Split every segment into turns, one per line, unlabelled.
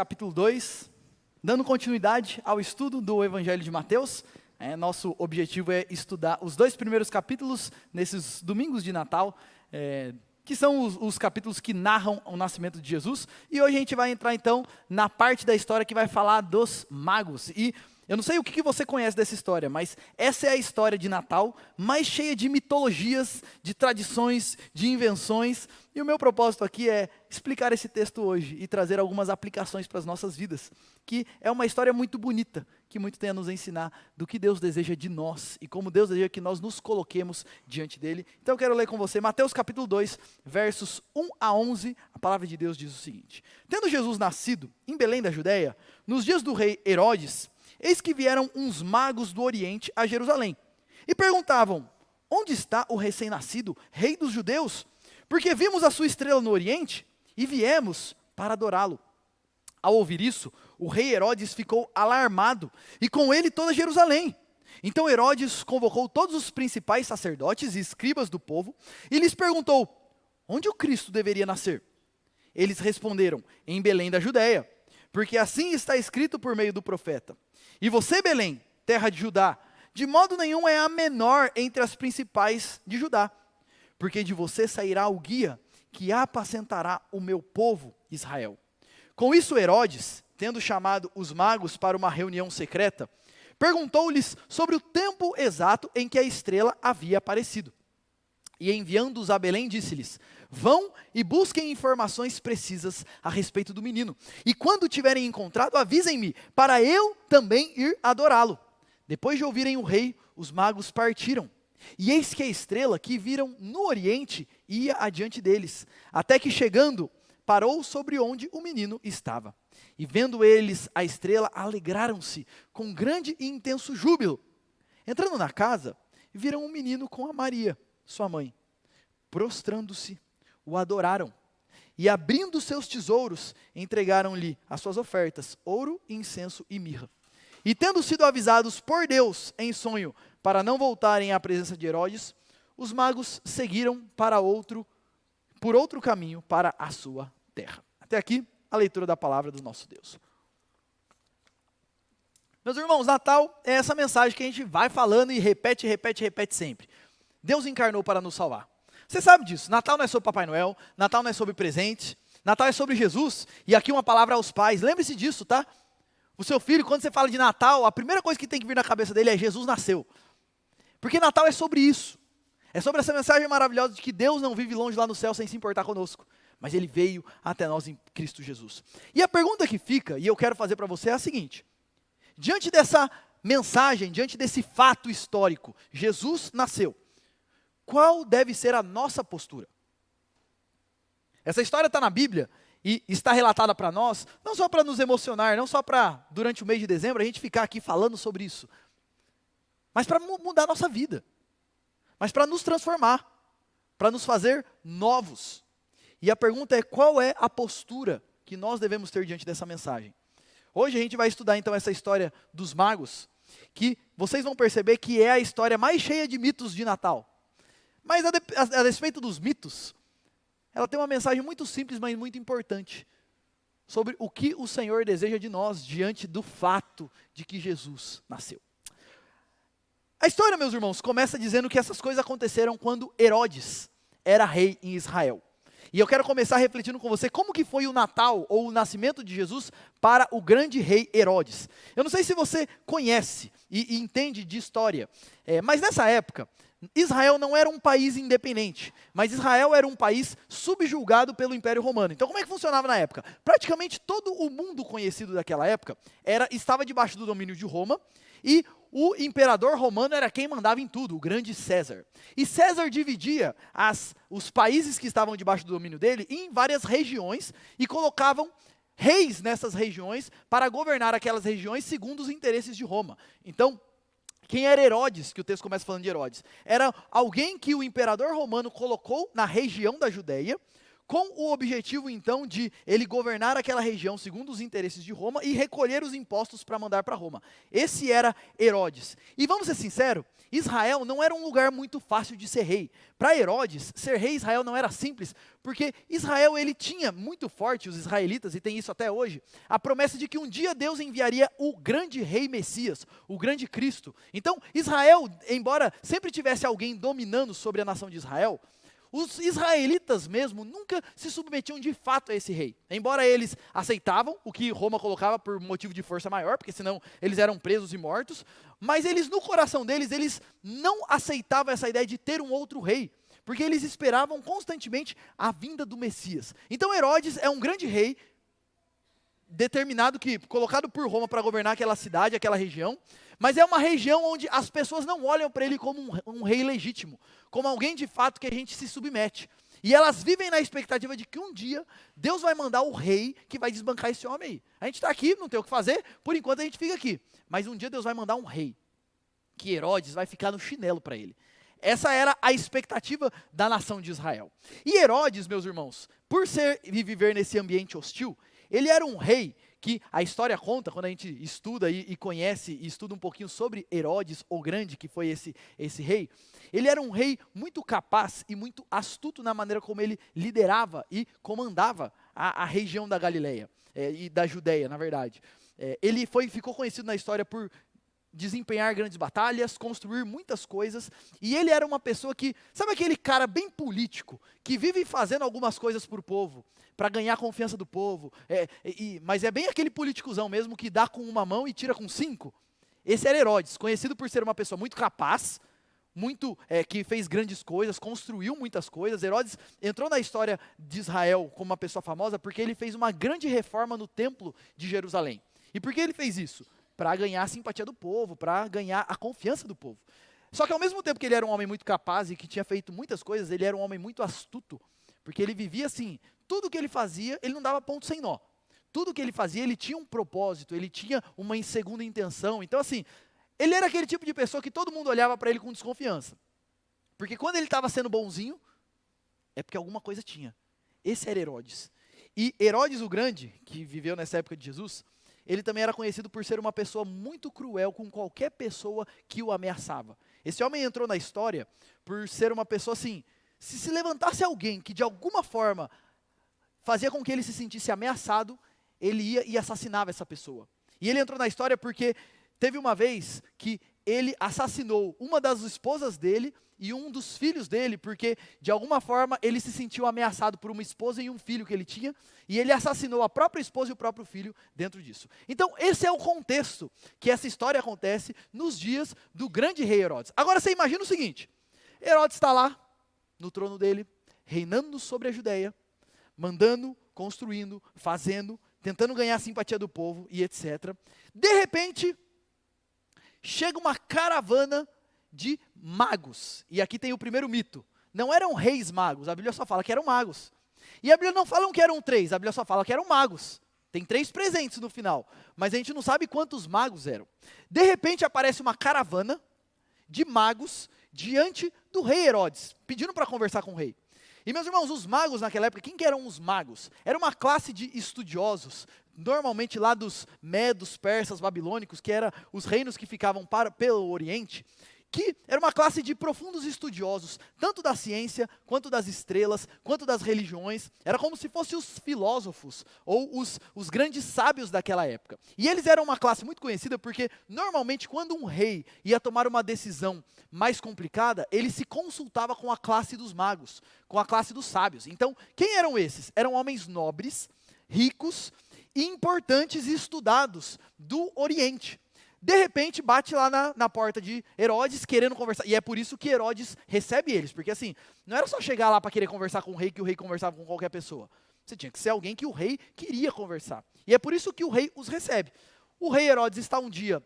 capítulo 2, dando continuidade ao estudo do Evangelho de Mateus. Nosso objetivo é estudar os 2 primeiros capítulos nesses domingos de Natal, que são os capítulos que narram o nascimento de Jesus. E hoje a gente vai entrar então na parte da história que vai falar dos magos. E eu não sei o que você conhece dessa história, mas essa é a história de Natal mais cheia de mitologias, de tradições, de invenções. E o meu propósito aqui é explicar esse texto hoje e trazer algumas aplicações para as nossas vidas, que é uma história muito bonita, que muito tem a nos ensinar do que Deus deseja de nós e como Deus deseja que nós nos coloquemos diante dele. Então eu quero ler com você Mateus capítulo 2, versos 1 a 11, a palavra de Deus diz o seguinte: Tendo Jesus nascido em Belém da Judéia, nos dias do rei Herodes, eis que vieram uns magos do Oriente a Jerusalém, e perguntavam: onde está o recém-nascido, rei dos judeus? Porque vimos a sua estrela no Oriente, e viemos para adorá-lo. Ao ouvir isso, o rei Herodes ficou alarmado, e com ele toda Jerusalém. Então Herodes convocou todos os principais sacerdotes e escribas do povo, e lhes perguntou: onde o Cristo deveria nascer? Eles responderam: em Belém da Judéia, porque assim está escrito por meio do profeta: e você, Belém, terra de Judá, de modo nenhum é a menor entre as principais de Judá, porque de você sairá o guia que apacentará o meu povo Israel. Com isso Herodes, tendo chamado os magos para uma reunião secreta, perguntou-lhes sobre o tempo exato em que a estrela havia aparecido. E enviando-os a Belém, disse-lhes: vão e busquem informações precisas a respeito do menino. E quando tiverem encontrado, avisem-me, para eu também ir adorá-lo. Depois de ouvirem o rei, os magos partiram. E eis que a estrela que viram no oriente ia adiante deles, até que chegando, parou sobre onde o menino estava. E vendo eles a estrela, alegraram-se com grande e intenso júbilo. Entrando na casa, viram um menino com a Maria, sua mãe. Prostrando-se, o adoraram. E abrindo seus tesouros, entregaram-lhe as suas ofertas, ouro, incenso e mirra. E tendo sido avisados por Deus em sonho, para não voltarem à presença de Herodes, os magos seguiram por outro caminho para a sua terra. Até aqui, a leitura da palavra do nosso Deus. Meus irmãos, Natal é essa mensagem que a gente vai falando e repete sempre. Deus encarnou para nos salvar. Você sabe disso, Natal não é sobre Papai Noel, Natal não é sobre presente, Natal é sobre Jesus. E aqui uma palavra aos pais, lembre-se disso, tá? O seu filho, quando você fala de Natal, a primeira coisa que tem que vir na cabeça dele é: Jesus nasceu. Porque Natal é sobre isso. É sobre essa mensagem maravilhosa de que Deus não vive longe lá no céu sem se importar conosco, mas Ele veio até nós em Cristo Jesus. E a pergunta que fica, e eu quero fazer para você, é a seguinte: diante dessa mensagem, diante desse fato histórico, Jesus nasceu, qual deve ser a nossa postura? Essa história está na Bíblia e está relatada para nós, não só para nos emocionar, não só para, durante o mês de dezembro, a gente ficar aqui falando sobre isso, mas para mudar a nossa vida, mas para nos transformar, para nos fazer novos. E a pergunta é: qual é a postura que nós devemos ter diante dessa mensagem? Hoje a gente vai estudar então essa história dos magos, que vocês vão perceber que é a história mais cheia de mitos de Natal. Mas a respeito dos mitos, ela tem uma mensagem muito simples, mas muito importante, sobre o que o Senhor deseja de nós diante do fato de que Jesus nasceu. A história, meus irmãos, começa dizendo que essas coisas aconteceram quando Herodes era rei em Israel. E eu quero começar refletindo com você como que foi o Natal, ou o nascimento de Jesus, para o grande rei Herodes. Eu não sei se você conhece e entende de história, mas nessa época, Israel não era um país independente, mas Israel era um país subjugado pelo Império Romano. Então como é que funcionava na época? Praticamente todo o mundo conhecido daquela época estava debaixo do domínio de Roma, e o imperador romano era quem mandava em tudo, o grande César. E César dividia os países que estavam debaixo do domínio dele em várias regiões e colocavam reis nessas regiões para governar aquelas regiões segundo os interesses de Roma. Então, quem era Herodes, que o texto começa falando de Herodes? Era alguém que o imperador romano colocou na região da Judéia com o objetivo, então, de ele governar aquela região segundo os interesses de Roma e recolher os impostos para mandar para Roma. Esse era Herodes. E vamos ser sinceros, Israel não era um lugar muito fácil de ser rei. Para Herodes, ser rei em Israel não era simples, porque Israel ele tinha muito forte, os israelitas, e tem isso até hoje, a promessa de que um dia Deus enviaria o grande rei Messias, o grande Cristo. Então, Israel, embora sempre tivesse alguém dominando sobre a nação de Israel, os israelitas mesmo nunca se submetiam de fato a esse rei. Embora eles aceitavam o que Roma colocava por motivo de força maior, porque senão eles eram presos e mortos, mas eles no coração deles, eles não aceitavam essa ideia de ter um outro rei, porque eles esperavam constantemente a vinda do Messias. Então Herodes é um grande rei, colocado por Roma para governar aquela cidade, aquela região, mas é uma região onde as pessoas não olham para ele como um rei legítimo, como alguém de fato que a gente se submete. E elas vivem na expectativa de que um dia Deus vai mandar o rei que vai desbancar esse homem aí. A gente está aqui, não tem o que fazer, por enquanto a gente fica aqui. Mas um dia Deus vai mandar um rei, que Herodes vai ficar no chinelo para ele. Essa era a expectativa da nação de Israel. E Herodes, meus irmãos, por viver nesse ambiente hostil, ele era um rei que a história conta, quando a gente estuda e conhece e estuda um pouquinho sobre Herodes o Grande, que foi esse rei, ele era um rei muito capaz e muito astuto na maneira como ele liderava e comandava a região da Galileia, e da Judéia, na verdade. Ele ficou conhecido na história por desempenhar grandes batalhas, construir muitas coisas, e ele era uma pessoa que, sabe aquele cara bem político, que vive fazendo algumas coisas para o povo, para ganhar a confiança do povo, mas é bem aquele politicuzão mesmo, que dá com uma mão e tira com 5. Esse era Herodes, conhecido por ser uma pessoa muito capaz, que fez grandes coisas, construiu muitas coisas. Herodes entrou na história de Israel como uma pessoa famosa, porque ele fez uma grande reforma no templo de Jerusalém. E por que ele fez isso? Para ganhar a simpatia do povo, para ganhar a confiança do povo. Só que ao mesmo tempo que ele era um homem muito capaz e que tinha feito muitas coisas, ele era um homem muito astuto, porque ele vivia assim, tudo que ele fazia, ele não dava ponto sem nó. Tudo que ele fazia, ele tinha um propósito, ele tinha uma segunda intenção. Então assim, ele era aquele tipo de pessoa que todo mundo olhava para ele com desconfiança. Porque quando ele estava sendo bonzinho, é porque alguma coisa tinha. Esse era Herodes. E Herodes o Grande, que viveu nessa época de Jesus, ele também era conhecido por ser uma pessoa muito cruel com qualquer pessoa que o ameaçava. Esse homem entrou na história por ser uma pessoa assim, se levantasse alguém que de alguma forma fazia com que ele se sentisse ameaçado, ele ia e assassinava essa pessoa. E ele entrou na história porque teve uma vez que ele assassinou uma das esposas dele e um dos filhos dele, porque de alguma forma ele se sentiu ameaçado por uma esposa e um filho que ele tinha, e ele assassinou a própria esposa e o próprio filho dentro disso. Então esse é o contexto que essa história acontece nos dias do grande rei Herodes. Agora você imagina o seguinte, Herodes está lá no trono dele, reinando sobre a Judéia, mandando, construindo, fazendo, tentando ganhar a simpatia do povo e etc. De repente, chega uma caravana de magos. E aqui tem o primeiro mito. Não eram reis magos, a Bíblia só fala que eram magos. E a Bíblia não fala que eram 3, a Bíblia só fala que eram magos. Tem 3 presentes no final, mas a gente não sabe quantos magos eram. De repente aparece uma caravana de magos diante do rei Herodes, pedindo para conversar com o rei. E meus irmãos, os magos naquela época, quem que eram os magos? Era uma classe de estudiosos, normalmente lá dos medos, persas, babilônicos, que eram os reinos que ficavam pelo Oriente, que era uma classe de profundos estudiosos, tanto da ciência, quanto das estrelas, quanto das religiões. Era como se fossem os filósofos, ou os grandes sábios daquela época. E eles eram uma classe muito conhecida porque, normalmente, quando um rei ia tomar uma decisão mais complicada, ele se consultava com a classe dos magos, com a classe dos sábios. Então, quem eram esses? Eram homens nobres, ricos, importantes e estudados do Oriente. De repente, bate lá na porta de Herodes, querendo conversar. E é por isso que Herodes recebe eles. Porque assim, não era só chegar lá para querer conversar com o rei, que o rei conversava com qualquer pessoa. Você tinha que ser alguém que o rei queria conversar. E é por isso que o rei os recebe. O rei Herodes está um dia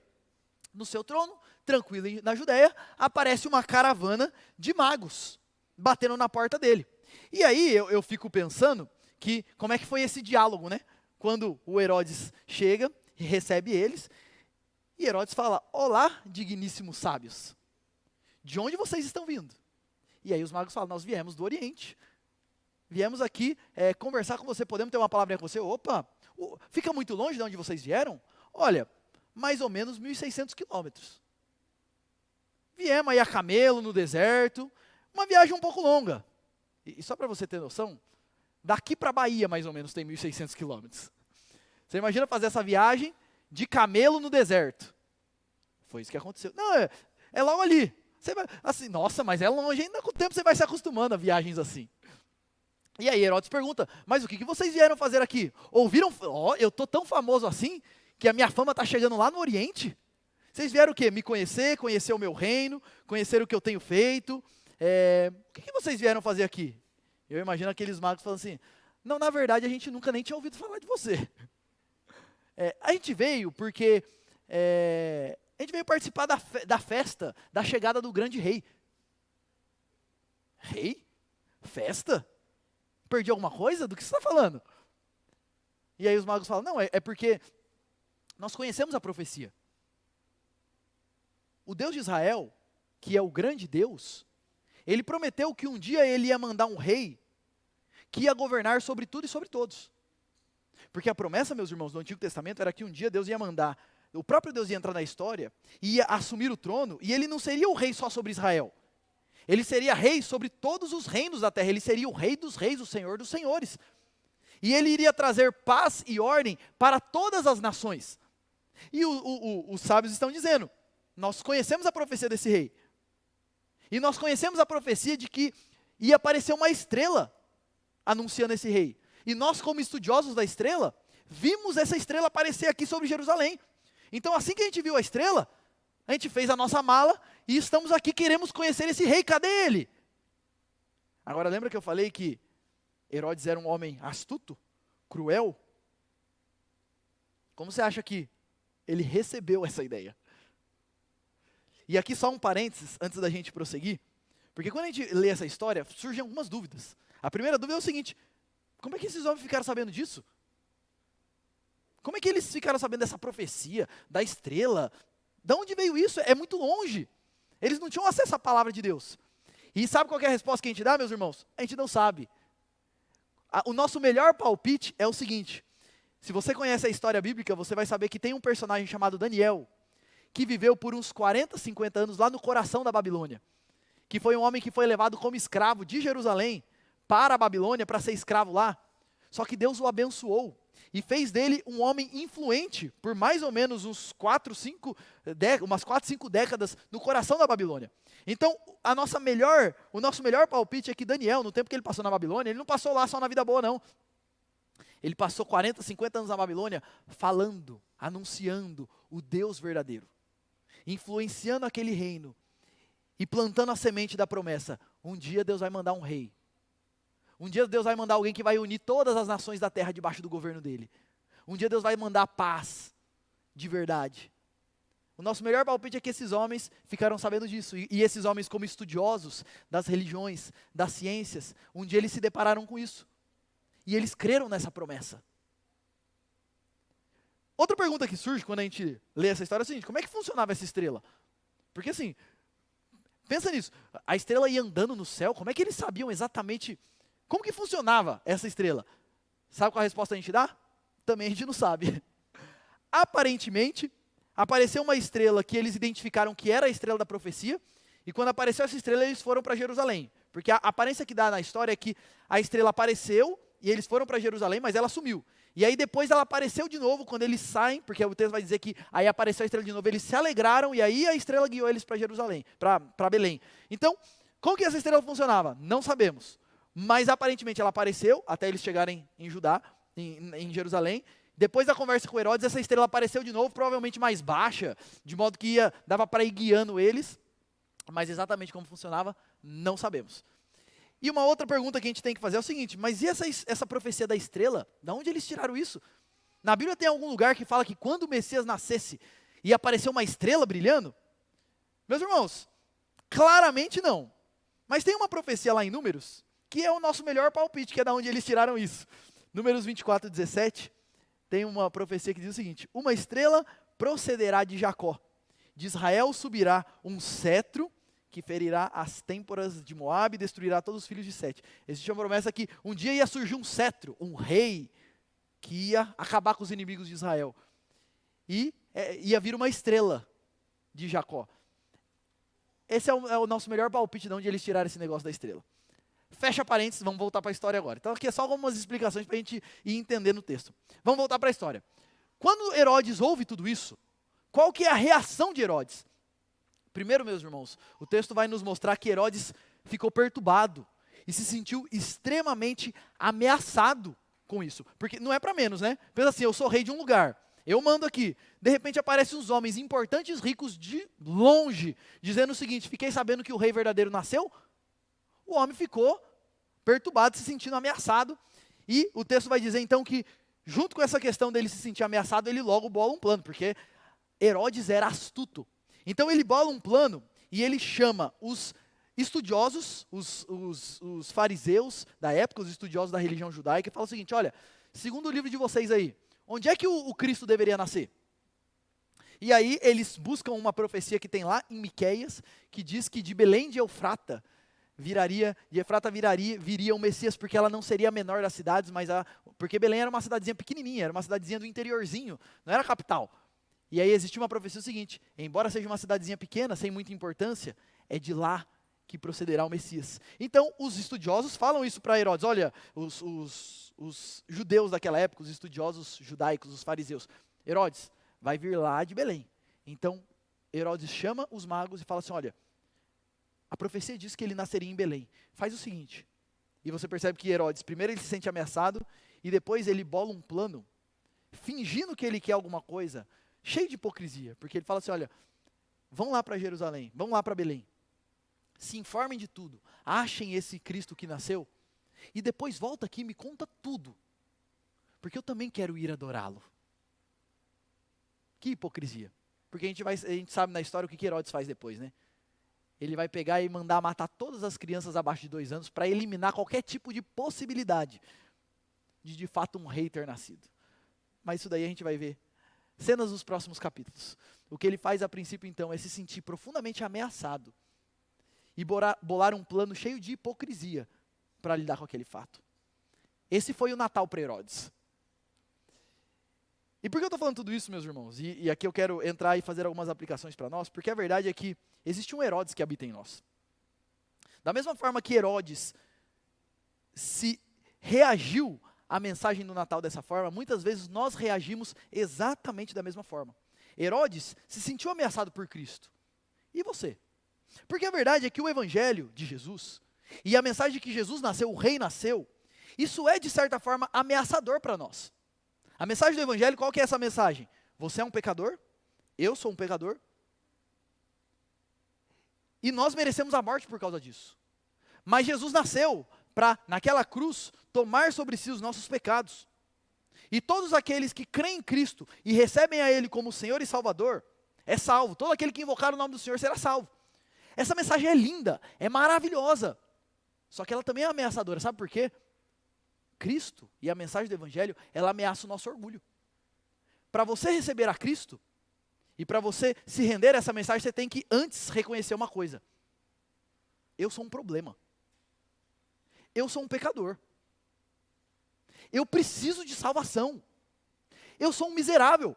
no seu trono, tranquilo na Judéia, aparece uma caravana de magos, batendo na porta dele. E aí eu fico pensando que como é que foi esse diálogo, né? Quando o Herodes chega e recebe eles, e Herodes fala, olá, digníssimos sábios, de onde vocês estão vindo? E aí os magos falam, nós viemos do Oriente, viemos aqui conversar com você, podemos ter uma palavrinha com você? Opa, fica muito longe de onde vocês vieram? Olha, mais ou menos 1.600 quilômetros. Viemos aí a camelo no deserto, uma viagem um pouco longa. E só para você ter noção, daqui para a Bahia mais ou menos tem 1.600 quilômetros. Você imagina fazer essa viagem de camelo no deserto? Foi isso que aconteceu. Não, é logo ali. Você vai, assim, nossa, mas é longe, ainda com o tempo você vai se acostumando a viagens assim. E aí Herodes pergunta, mas o que vocês vieram fazer aqui? Ouviram, eu tô tão famoso assim, que a minha fama está chegando lá no Oriente? Vocês vieram o quê? Me conhecer, conhecer o meu reino, conhecer o que eu tenho feito. O que vocês vieram fazer aqui? Eu imagino aqueles magos falando assim, não, na verdade a gente nunca nem tinha ouvido falar de você. A gente veio porque a gente veio participar da festa, da chegada do grande rei. Rei? Festa? Perdi alguma coisa? Do que você está falando? E aí os magos falam, não, é porque nós conhecemos a profecia. O Deus de Israel, que é o grande Deus, ele prometeu que um dia ele ia mandar um rei que ia governar sobre tudo e sobre todos. Porque a promessa, meus irmãos, do Antigo Testamento era que um dia Deus ia mandar, o próprio Deus ia entrar na história, ia assumir o trono, e ele não seria o rei só sobre Israel. Ele seria rei sobre todos os reinos da terra, ele seria o rei dos reis, o senhor dos senhores. E ele iria trazer paz e ordem para todas as nações. E os sábios estão dizendo, nós conhecemos a profecia desse rei. E nós conhecemos a profecia de que ia aparecer uma estrela anunciando esse rei. E nós, como estudiosos da estrela, vimos essa estrela aparecer aqui sobre Jerusalém. Então, assim que a gente viu a estrela, a gente fez a nossa mala e estamos aqui, queremos conhecer esse rei, cadê ele? Agora, lembra que eu falei que Herodes era um homem astuto, cruel? Como você acha que ele recebeu essa ideia? E aqui só um parênteses, antes da gente prosseguir, porque quando a gente lê essa história, surgem algumas dúvidas. A primeira dúvida é o seguinte, como é que esses homens ficaram sabendo disso? Como é que eles ficaram sabendo dessa profecia, da estrela? De onde veio isso? É muito longe. Eles não tinham acesso à palavra de Deus. E sabe qual é a resposta que a gente dá, meus irmãos? A gente não sabe. O nosso melhor palpite é o seguinte, se você conhece a história bíblica, você vai saber que tem um personagem chamado Daniel, que viveu por uns 40, 50 anos lá no coração da Babilônia, que foi um homem que foi levado como escravo de Jerusalém para a Babilônia para ser escravo lá, só que Deus o abençoou e fez dele um homem influente por mais ou menos umas 4, 5 décadas no coração da Babilônia. Então, o nosso melhor palpite é que Daniel, no tempo que ele passou na Babilônia, ele não passou lá só na vida boa não. Ele passou 40, 50 anos na Babilônia falando, anunciando o Deus verdadeiro, influenciando aquele reino e plantando a semente da promessa. Um dia Deus vai mandar um rei. Um dia Deus vai mandar alguém que vai unir todas as nações da terra debaixo do governo dele. Um dia Deus vai mandar paz de verdade. O nosso melhor palpite é que esses homens ficaram sabendo disso. E esses homens, como estudiosos das religiões, das ciências, um dia eles se depararam com isso. E eles creram nessa promessa. Outra pergunta que surge quando a gente lê essa história é a seguinte, como é que funcionava essa estrela? Porque assim, pensa nisso, a estrela ia andando no céu, como é que eles sabiam exatamente como que funcionava essa estrela? Sabe qual a resposta a gente dá? Também a gente não sabe. Aparentemente, apareceu uma estrela que eles identificaram que era a estrela da profecia, e quando apareceu essa estrela, eles foram para Jerusalém. Porque a aparência que dá na história é que a estrela apareceu, e eles foram para Jerusalém, mas ela sumiu. E aí depois ela apareceu de novo, quando eles saem, porque o texto vai dizer que aí apareceu a estrela de novo, eles se alegraram, e aí a estrela guiou eles para Jerusalém, para Belém. Então, como que essa estrela funcionava? Não sabemos. Mas aparentemente ela apareceu, até eles chegarem em Judá, em Jerusalém. Depois da conversa com Herodes, essa estrela apareceu de novo, provavelmente mais baixa, de modo que dava para ir guiando eles. Mas exatamente como funcionava, não sabemos. E uma outra pergunta que a gente tem que fazer é o seguinte, mas e essa profecia da estrela? De onde eles tiraram isso? Na Bíblia tem algum lugar que fala que quando o Messias nascesse, ia aparecer uma estrela brilhando? Meus irmãos, claramente não. Mas tem uma profecia lá em Números, que é o nosso melhor palpite, que é de onde eles tiraram isso. Números 24, 17, tem uma profecia que diz o seguinte, uma estrela procederá de Jacó, de Israel subirá um cetro que ferirá as têmporas de Moabe e destruirá todos os filhos de Sete. Existe uma promessa que um dia ia surgir um cetro, um rei, que ia acabar com os inimigos de Israel. E ia vir uma estrela de Jacó. Esse é o nosso melhor palpite de onde eles tiraram esse negócio da estrela. Fecha parênteses, vamos voltar para a história agora. Então aqui é só algumas explicações para a gente ir entendendo o texto. Vamos voltar para a história. Quando Herodes ouve tudo isso, qual que é a reação de Herodes? Primeiro, meus irmãos, o texto vai nos mostrar que Herodes ficou perturbado e se sentiu extremamente ameaçado com isso. Porque não é para menos, né? Pensa assim, eu sou rei de um lugar, eu mando aqui. De repente aparecem uns homens importantes, ricos de longe, dizendo o seguinte: fiquei sabendo que o rei verdadeiro nasceu. O homem ficou perturbado, se sentindo ameaçado. E o texto vai dizer então que, junto com essa questão dele se sentir ameaçado, ele logo bola um plano, porque Herodes era astuto. Então ele bola um plano e ele chama os estudiosos, os fariseus da época, os estudiosos da religião judaica, e fala o seguinte: olha, segundo o livro de vocês aí, onde é que o Cristo deveria nascer? E aí eles buscam uma profecia que tem lá em Miqueias, que diz que de Belém de Efrata viria o Messias, porque ela não seria a menor das cidades, porque Belém era uma cidadezinha pequenininha, era uma cidadezinha do interiorzinho, não era a capital. E aí existia uma profecia seguinte: embora seja uma cidadezinha pequena, sem muita importância, é de lá que procederá o Messias. Então os estudiosos falam isso para Herodes. Olha, os judeus daquela época, os estudiosos judaicos, os fariseus: Herodes, vai vir lá de Belém. Então Herodes chama os magos e fala assim: olha, a profecia diz que ele nasceria em Belém. Faz o seguinte. E você percebe que Herodes, primeiro ele se sente ameaçado, e depois ele bola um plano, fingindo que ele quer alguma coisa, cheio de hipocrisia. Porque ele fala assim: olha, vão lá para Jerusalém, vão lá para Belém, se informem de tudo, achem esse Cristo que nasceu, e depois volta aqui e me conta tudo, porque eu também quero ir adorá-lo. Que hipocrisia. Porque a gente sabe na história o que Herodes faz depois, né? Ele vai pegar e mandar matar todas as crianças abaixo de 2 anos para eliminar qualquer tipo de possibilidade de fato um rei ter nascido. Mas isso daí a gente vai ver cenas dos próximos capítulos. O que ele faz a princípio então é se sentir profundamente ameaçado e bolar um plano cheio de hipocrisia para lidar com aquele fato. Esse foi o Natal para Herodes. E por que eu estou falando tudo isso, meus irmãos? E aqui eu quero entrar e fazer algumas aplicações para nós, porque a verdade é que existe um Herodes que habita em nós. Da mesma forma que Herodes se reagiu à mensagem do Natal dessa forma, muitas vezes nós reagimos exatamente da mesma forma. Herodes se sentiu ameaçado por Cristo. E você? Porque a verdade é que o Evangelho de Jesus, e a mensagem de que Jesus nasceu, o Rei nasceu, isso é de certa forma ameaçador para nós. A mensagem do Evangelho, qual que é essa mensagem? Você é um pecador, eu sou um pecador, e nós merecemos a morte por causa disso. Mas Jesus nasceu para, naquela cruz, tomar sobre si os nossos pecados. E todos aqueles que creem em Cristo e recebem a Ele como Senhor e Salvador, é salvo. Todo aquele que invocar o nome do Senhor será salvo. Essa mensagem é linda, é maravilhosa. Só que ela também é ameaçadora, sabe por quê? Cristo e a mensagem do Evangelho, ela ameaça o nosso orgulho. Para você receber a Cristo, e para você se render a essa mensagem, você tem que antes reconhecer uma coisa: eu sou um problema. Eu sou um pecador. Eu preciso de salvação. Eu sou um miserável.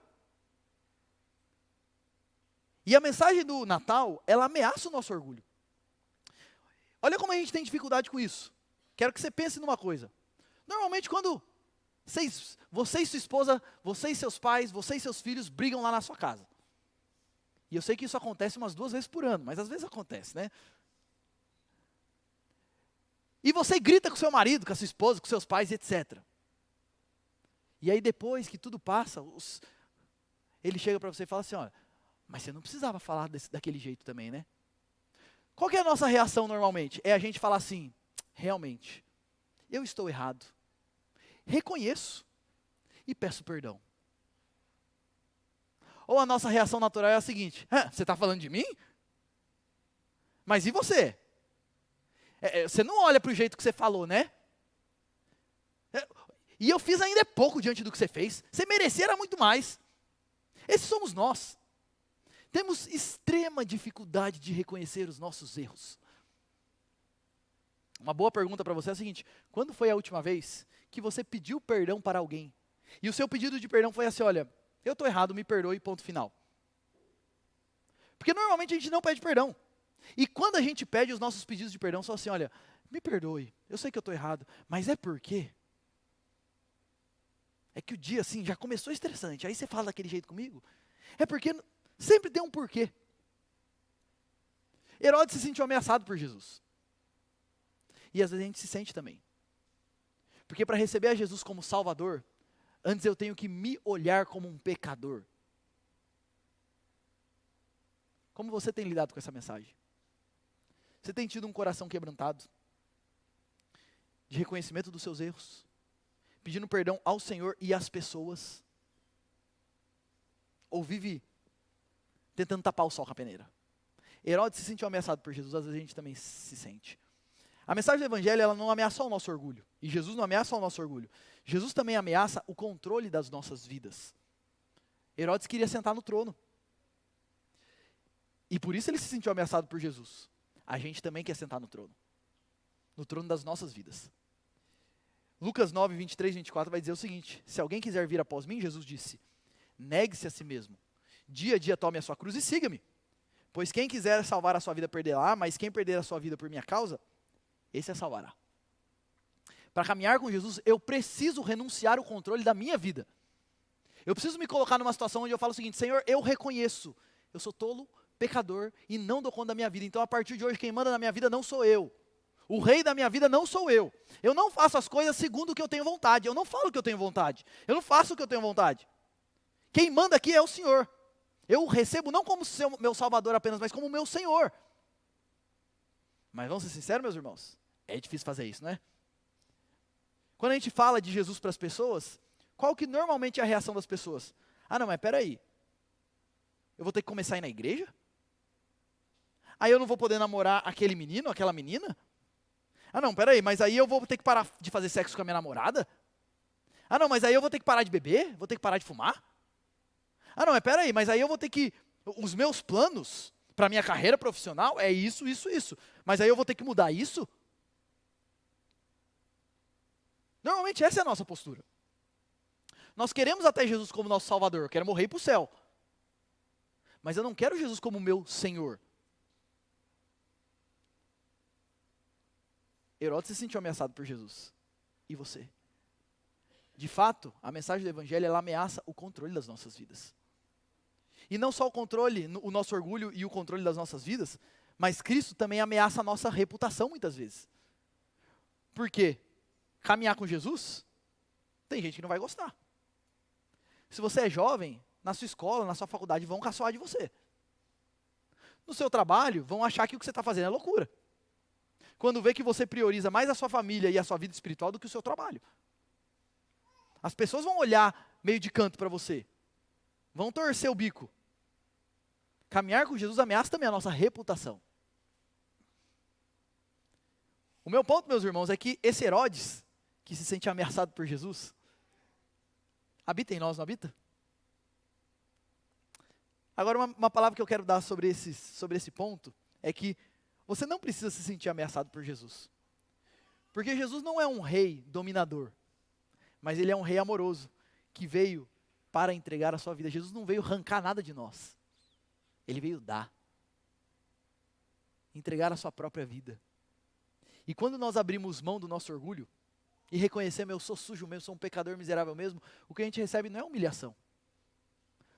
E a mensagem do Natal, ela ameaça o nosso orgulho. Olha como a gente tem dificuldade com isso. Quero que você pense numa coisa. Normalmente quando você e sua esposa, você e seus pais, você e seus filhos brigam lá na sua casa. E eu sei que isso acontece umas 2 vezes por ano, mas às vezes acontece, né? E você grita com seu marido, com a sua esposa, com seus pais, etc. E aí depois que tudo passa, ele chega para você e fala assim: olha, mas você não precisava falar daquele jeito também, né? Qual que é a nossa reação normalmente? É a gente falar assim: realmente, eu estou errado. Reconheço e peço perdão. Ou a nossa reação natural é a seguinte: você está falando de mim? Mas e você? Você não olha para o jeito que você falou, né? E eu fiz ainda pouco diante do que você fez. Você merecia era muito mais. Esses somos nós. temos extrema dificuldade de reconhecer os nossos erros. Uma boa pergunta para você é a seguinte: quando foi a última vez que você pediu perdão para alguém? E o seu pedido de perdão foi assim: olha, eu estou errado, me perdoe, ponto final. Porque normalmente a gente não pede perdão. E quando a gente pede, os nossos pedidos de perdão são assim: olha, me perdoe, eu sei que eu estou errado, mas é porque é que o dia assim já começou estressante, aí você fala daquele jeito comigo. É porque sempre tem um porquê. Herodes se sentiu ameaçado por Jesus. E às vezes a gente se sente também. Porque para receber a Jesus como Salvador, antes eu tenho que me olhar como um pecador. Como você tem lidado com essa mensagem? Você tem tido um coração quebrantado? De reconhecimento dos seus erros? Pedindo perdão ao Senhor e às pessoas? Ou vive tentando tapar o sol com a peneira? Herodes se sentiu ameaçado por Jesus, às vezes a gente também se sente. A mensagem do Evangelho, ela não ameaça o nosso orgulho. E Jesus não ameaça o nosso orgulho. Jesus também ameaça o controle das nossas vidas. Herodes queria sentar no trono. E por isso ele se sentiu ameaçado por Jesus. A gente também quer sentar no trono. No trono das nossas vidas. Lucas 9, 23 e 24 vai dizer o seguinte: se alguém quiser vir após mim, Jesus disse, negue-se a si mesmo. Dia a dia tome a sua cruz e siga-me. Pois quem quiser salvar a sua vida perderá, mas quem perder a sua vida por minha causa, esse a salvará. Para caminhar com Jesus, eu preciso renunciar o controle da minha vida. Eu preciso me colocar numa situação onde eu falo o seguinte: Senhor, eu reconheço, eu sou tolo, pecador e não dou conta da minha vida. Então a partir de hoje quem manda na minha vida não sou eu. O rei da minha vida não sou eu. Eu não faço as coisas segundo o que eu tenho vontade. Eu não falo o que eu tenho vontade. Eu não faço o que eu tenho vontade. Quem manda aqui é o Senhor. Eu o recebo não como meu Salvador apenas, mas como meu Senhor. Mas vamos ser sinceros, meus irmãos? É difícil fazer isso, não é? Quando a gente fala de Jesus para as pessoas, qual que normalmente é a reação das pessoas? Ah, não, mas peraí. Eu vou ter que começar a ir na igreja? Aí eu não vou poder namorar aquele menino, aquela menina? Ah não, peraí, mas aí eu vou ter que parar de fazer sexo com a minha namorada? Ah não, mas aí eu vou ter que parar de beber? Vou ter que parar de fumar? Ah não, mas peraí, mas aí eu vou ter que... Os meus planos para minha carreira profissional é isso, isso, isso. Mas aí eu vou ter que mudar isso? Normalmente essa é a nossa postura. Nós queremos até Jesus como nosso Salvador, eu quero morrer e ir para o céu. Mas eu não quero Jesus como meu Senhor. Herodes se sentiu ameaçado por Jesus. E você? De fato, a mensagem do Evangelho, ela ameaça o controle das nossas vidas. E não só o controle, o nosso orgulho e o controle das nossas vidas, mas Cristo também ameaça a nossa reputação muitas vezes. Por quê? Caminhar com Jesus, tem gente que não vai gostar. Se você é jovem, na sua escola, na sua faculdade, vão caçoar de você. No seu trabalho, vão achar que o que você está fazendo é loucura. Quando vê que você prioriza mais a sua família e a sua vida espiritual do que o seu trabalho. As pessoas vão olhar meio de canto para você. Vão torcer o bico. Caminhar com Jesus ameaça também a nossa reputação. O meu ponto, meus irmãos, é que esse Herodes, que se sente ameaçado por Jesus, habita em nós, não habita? Agora, uma palavra que eu quero dar sobre esse ponto, é que você não precisa se sentir ameaçado por Jesus. Porque Jesus não é um rei dominador, mas ele é um rei amoroso, que veio para entregar a sua vida. Jesus não veio arrancar nada de nós. Ele veio dar. Entregar a sua própria vida. E quando nós abrimos mão do nosso orgulho, e reconhecemos, eu sou sujo mesmo, sou um pecador miserável mesmo, o que a gente recebe não é humilhação.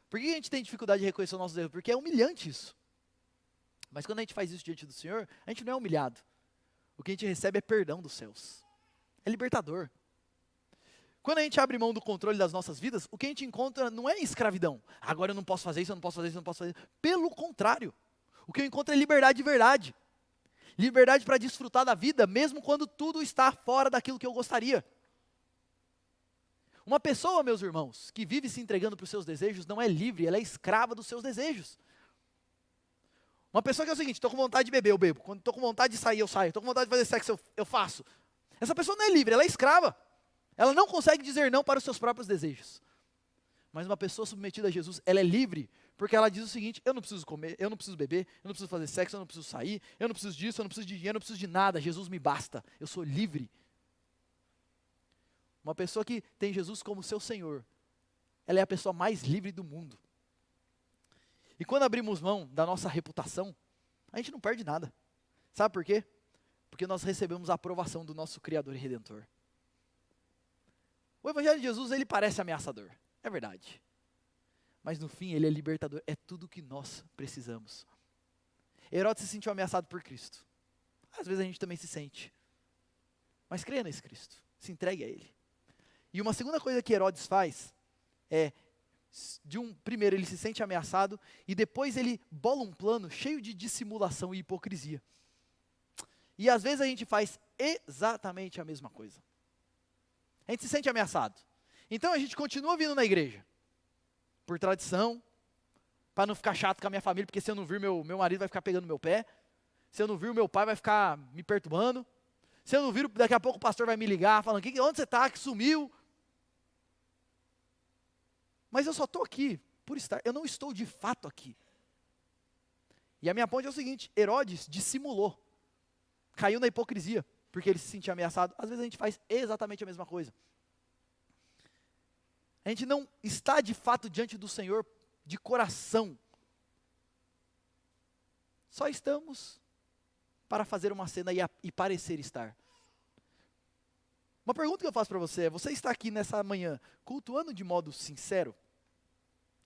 Por que a gente tem dificuldade de reconhecer os nossos erros? Porque é humilhante isso. Mas quando a gente faz isso diante do Senhor, a gente não é humilhado. O que a gente recebe é perdão dos céus. É libertador. Quando a gente abre mão do controle das nossas vidas, o que a gente encontra não é escravidão. Agora eu não posso fazer isso, eu não posso fazer isso, eu não posso fazer isso. Pelo contrário, o que eu encontro é liberdade de verdade. Liberdade para desfrutar da vida, mesmo quando tudo está fora daquilo que eu gostaria. Uma pessoa, meus irmãos, que vive se entregando para os seus desejos, não é livre, ela é escrava dos seus desejos. Uma pessoa que é o seguinte: estou com vontade de beber, eu bebo. Quando estou com vontade de sair, eu saio. Estou com vontade de fazer sexo, eu faço. Essa pessoa não é livre, ela é escrava. Ela não consegue dizer não para os seus próprios desejos. Mas uma pessoa submetida a Jesus, ela é livre, porque ela diz o seguinte: eu não preciso comer, eu não preciso beber, eu não preciso fazer sexo, eu não preciso sair, eu não preciso disso, eu não preciso de dinheiro, eu não preciso de nada, Jesus me basta, eu sou livre. Uma pessoa que tem Jesus como seu Senhor, ela é a pessoa mais livre do mundo. E quando abrimos mão da nossa reputação, a gente não perde nada. Sabe por quê? Porque nós recebemos a aprovação do nosso Criador e Redentor. O Evangelho de Jesus, ele parece ameaçador, é verdade. Mas no fim, ele é libertador, é tudo o que nós precisamos. Herodes se sentiu ameaçado por Cristo. Às vezes a gente também se sente. Mas creia nesse Cristo, se entregue a Ele. E uma segunda coisa que Herodes faz é, primeiro ele se sente ameaçado e depois ele bola um plano cheio de dissimulação e hipocrisia. E às vezes a gente faz exatamente a mesma coisa. A gente se sente ameaçado. Então a gente continua vindo na igreja, por tradição, para não ficar chato com a minha família, porque se eu não vir, meu marido vai ficar pegando meu pé. Se eu não vir, meu pai vai ficar me perturbando. Se eu não vir, daqui a pouco o pastor vai me ligar, falando: onde você está, que sumiu? Mas eu só estou aqui por estar, eu não estou de fato aqui. E a minha ponte é o seguinte: Herodes dissimulou, caiu na hipocrisia, porque ele se sentia ameaçado. Às vezes a gente faz exatamente a mesma coisa. A gente não está de fato diante do Senhor de coração. Só estamos para fazer uma cena e parecer estar. Uma pergunta que eu faço para você é: você está aqui nessa manhã cultuando de modo sincero?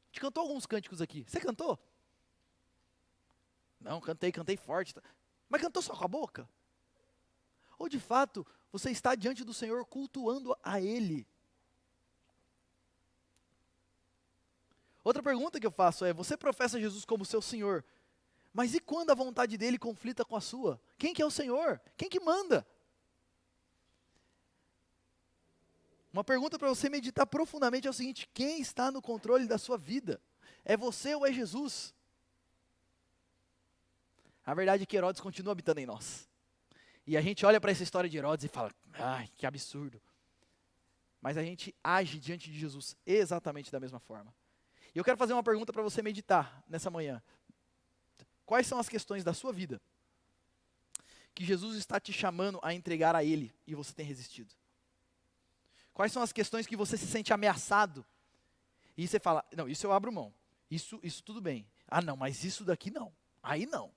A gente cantou alguns cânticos aqui. Você cantou? Não, cantei forte. Mas cantou só com a boca? Ou de fato, você está diante do Senhor cultuando a Ele? Outra pergunta que eu faço é: você professa Jesus como seu Senhor, mas e quando a vontade dEle conflita com a sua? Quem que é o Senhor? Quem que manda? Uma pergunta para você meditar profundamente é o seguinte: quem está no controle da sua vida? É você ou é Jesus? A verdade é que Herodes continua habitando em nós. E a gente olha para essa história de Herodes e fala: ai, que absurdo. Mas a gente age diante de Jesus exatamente da mesma forma. E eu quero fazer uma pergunta para você meditar nessa manhã. Quais são as questões da sua vida que Jesus está te chamando a entregar a Ele e você tem resistido? Quais são as questões que você se sente ameaçado e você fala: não, isso eu abro mão, isso tudo bem. Ah não, mas isso daqui não, aí não.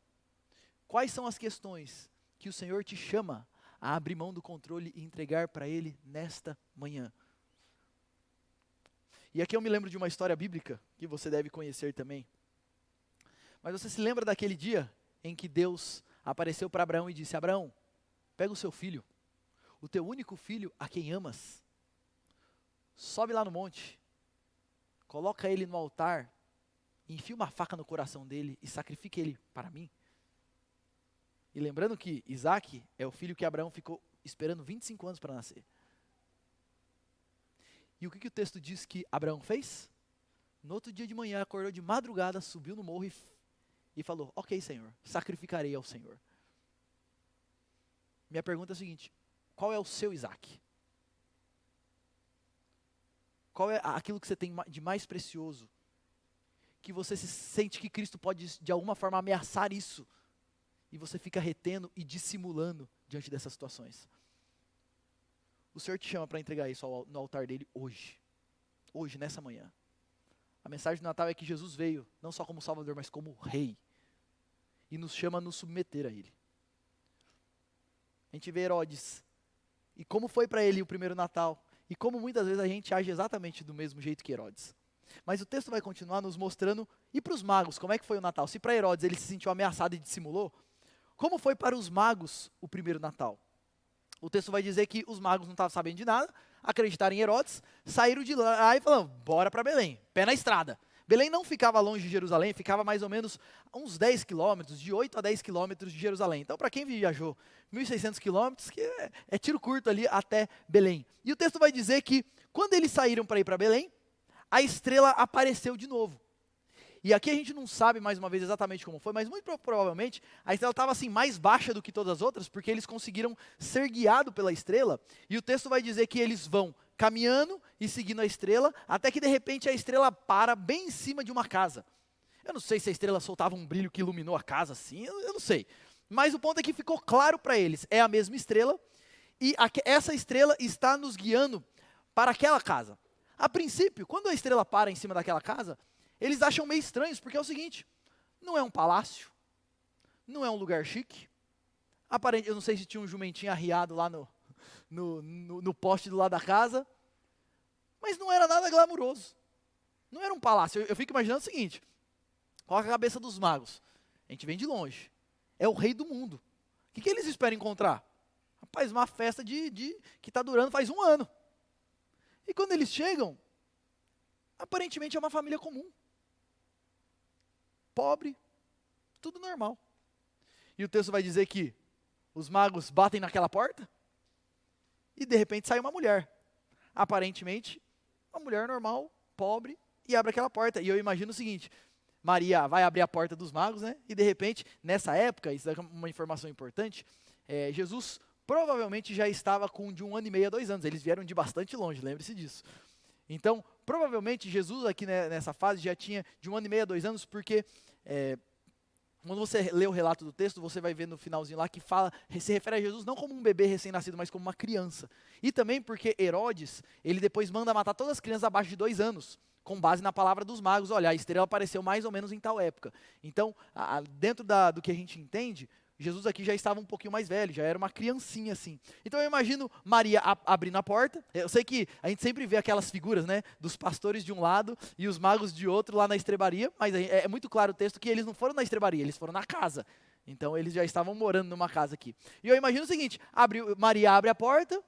Quais são as questões que o Senhor te chama a abrir mão do controle e entregar para Ele nesta manhã? E aqui eu me lembro de uma história bíblica, que você deve conhecer também. Mas você se lembra daquele dia em que Deus apareceu para Abraão e disse: Abraão, pega o seu filho, o teu único filho a quem amas, sobe lá no monte, coloca ele no altar, enfia uma faca no coração dele e sacrifica ele para mim. E lembrando que Isaac é o filho que Abraão ficou esperando 25 anos para nascer. E o que o texto diz que Abraão fez? No outro dia de manhã, acordou de madrugada, subiu no morro e falou: ok, Senhor, sacrificarei ao Senhor. Minha pergunta é a seguinte: qual é o seu Isaac? Qual é aquilo que você tem de mais precioso? Que você se sente que Cristo pode de alguma forma ameaçar isso, e você fica retendo e dissimulando diante dessas situações. O Senhor te chama para entregar isso no altar dele hoje, nessa manhã. A mensagem do Natal é que Jesus veio, não só como Salvador, mas como Rei, e nos chama a nos submeter a Ele. A gente vê Herodes, e como foi para ele o primeiro Natal, e como muitas vezes a gente age exatamente do mesmo jeito que Herodes. Mas o texto vai continuar nos mostrando, e para os magos, como é que foi o Natal? Se para Herodes ele se sentiu ameaçado e dissimulou, como foi para os magos o primeiro Natal? O texto vai dizer que os magos não estavam sabendo de nada, acreditaram em Herodes, saíram de lá e falaram: bora para Belém, pé na estrada. Belém não ficava longe de Jerusalém, ficava mais ou menos a uns 10 quilômetros, de 8 a 10 quilômetros de Jerusalém. Então, para quem viajou 1.600 quilômetros, que é tiro curto ali até Belém. E o texto vai dizer que, quando eles saíram para ir para Belém, a estrela apareceu de novo. E aqui a gente não sabe, mais uma vez, exatamente como foi, mas muito provavelmente a estrela estava assim, mais baixa do que todas as outras, porque eles conseguiram ser guiados pela estrela, e o texto vai dizer que eles vão caminhando e seguindo a estrela, até que de repente a estrela para bem em cima de uma casa. Eu não sei se a estrela soltava um brilho que iluminou a casa assim, eu não sei. Mas o ponto é que ficou claro para eles, é a mesma estrela, e essa estrela está nos guiando para aquela casa. A princípio, quando a estrela para em cima daquela casa, eles acham meio estranhos, porque é o seguinte, não é um palácio, não é um lugar chique, eu não sei se tinha um jumentinho arriado lá no poste do lado da casa, mas não era nada glamuroso, não era um palácio. Eu fico imaginando o seguinte, coloca a cabeça dos magos, a gente vem de longe, é o rei do mundo, o que eles esperam encontrar? Rapaz, uma festa que está durando faz 1 ano, e quando eles chegam, aparentemente é uma família comum, pobre, tudo normal. E o texto vai dizer que os magos batem naquela porta e de repente sai uma mulher. Aparentemente, uma mulher normal, pobre, e abre aquela porta. E eu imagino o seguinte, Maria vai abrir a porta dos magos, né? E de repente, nessa época, isso é uma informação importante, Jesus provavelmente já estava com de 1 ano e meio a 2 anos. Eles vieram de bastante longe, lembre-se disso. Então, provavelmente Jesus aqui nessa fase já tinha de 1 ano e meio a 2 anos, porque quando você lê o relato do texto, você vai ver no finalzinho lá que se refere a Jesus não como um bebê recém-nascido, mas como uma criança. E também porque Herodes, ele depois manda matar todas as crianças abaixo de 2 anos, com base na palavra dos magos. Olha, a estrela apareceu mais ou menos em tal época. Então, dentro do que a gente entende, Jesus aqui já estava um pouquinho mais velho, já era uma criancinha assim. Então eu imagino Maria abrindo a porta. Eu sei que a gente sempre vê aquelas figuras, né, dos pastores de um lado e os magos de outro lá na estrebaria, mas é muito claro o texto que eles não foram na estrebaria, eles foram na casa. Então eles já estavam morando numa casa aqui. E eu imagino o seguinte, Maria abre a porta,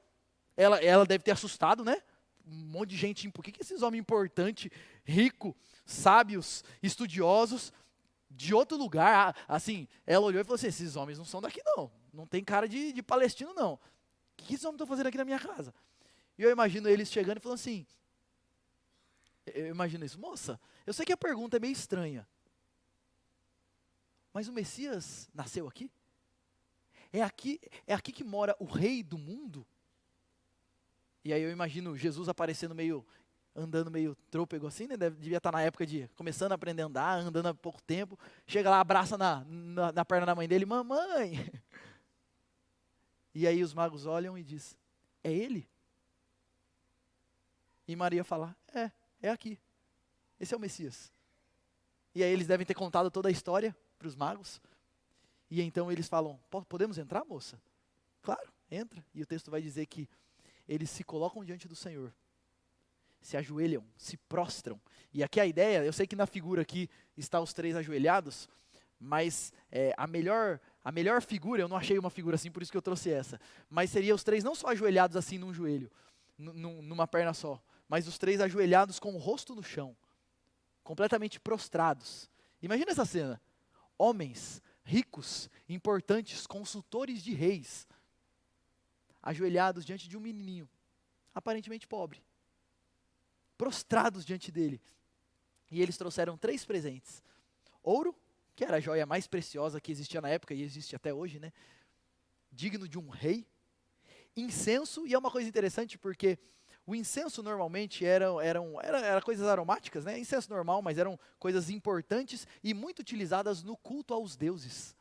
ela deve ter assustado, né? Um monte de gente, por que esses homens importantes, ricos, sábios, estudiosos, de outro lugar, assim, ela olhou e falou assim, esses homens não são daqui não, não tem cara de palestino não, o que esses homens estão fazendo aqui na minha casa? E eu imagino eles chegando e falando assim, eu imagino isso, moça, eu sei que a pergunta é meio estranha, mas o Messias nasceu aqui? É aqui que mora o rei do mundo? E aí eu imagino Jesus aparecendo andando meio trôpego assim, né? Devia estar na época de começando a aprender a andar, andando há pouco tempo. Chega lá, abraça na perna da mãe dele, mamãe. E aí os magos olham e diz, é ele? E Maria fala, é aqui. Esse é o Messias. E aí eles devem ter contado toda a história para os magos. E então eles falam, podemos entrar, moça? Claro, entra. E o texto vai dizer que eles se colocam diante do Senhor, se ajoelham, se prostram. E aqui a ideia, eu sei que na figura aqui está os 3 ajoelhados, mas a melhor figura, eu não achei uma figura assim, por isso que eu trouxe essa, mas seria os 3 não só ajoelhados assim num joelho, numa perna só, mas os 3 ajoelhados com o rosto no chão, completamente prostrados. Imagina essa cena, homens ricos, importantes, consultores de reis, ajoelhados diante de um menininho, aparentemente pobre, prostrados diante dele. E eles trouxeram 3 presentes. Ouro, que era a joia mais preciosa que existia na época e existe até hoje, né? Digno de um rei. Incenso, e é uma coisa interessante porque o incenso normalmente era coisas aromáticas, né? Incenso normal, mas eram coisas importantes e muito utilizadas no culto aos deuses.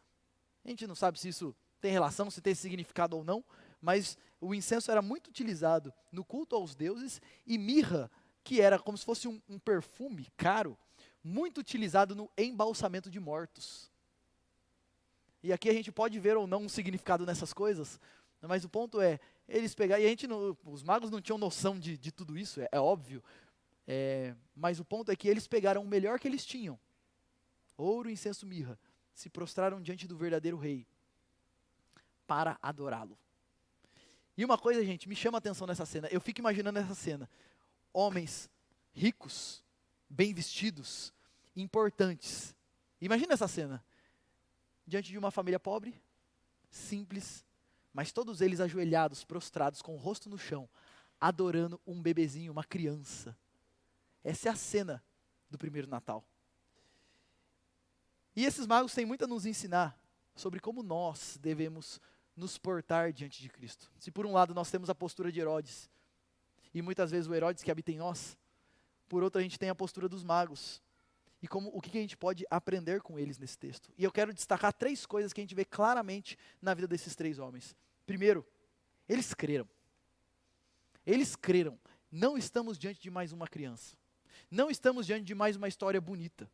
A gente não sabe se isso tem relação, se tem significado ou não, mas o incenso era muito utilizado no culto aos deuses, e mirra, que era como se fosse um perfume caro, muito utilizado no embalsamento de mortos. E aqui a gente pode ver ou não um significado nessas coisas, mas o ponto é, eles pegaram, e os magos não tinham noção de tudo isso, é óbvio, mas o ponto é que eles pegaram o melhor que eles tinham, ouro, incenso, mirra, se prostraram diante do verdadeiro rei, para adorá-lo. E uma coisa, gente, me chama a atenção nessa cena, eu fico imaginando essa cena, homens ricos, bem vestidos, importantes, imagina essa cena, diante de uma família pobre, simples, mas todos eles ajoelhados, prostrados, com o rosto no chão, adorando um bebezinho, uma criança. Essa é a cena do primeiro Natal. E esses magos têm muito a nos ensinar sobre como nós devemos nos portar diante de Cristo. Se por um lado nós temos a postura de Herodes, e muitas vezes o Herodes que habita em nós, por outro a gente tem a postura dos magos. E o que a gente pode aprender com eles nesse texto? E eu quero destacar 3 coisas que a gente vê claramente na vida desses 3 homens. Primeiro, eles creram. Eles creram. Não estamos diante de mais uma criança. Não estamos diante de mais uma história bonita.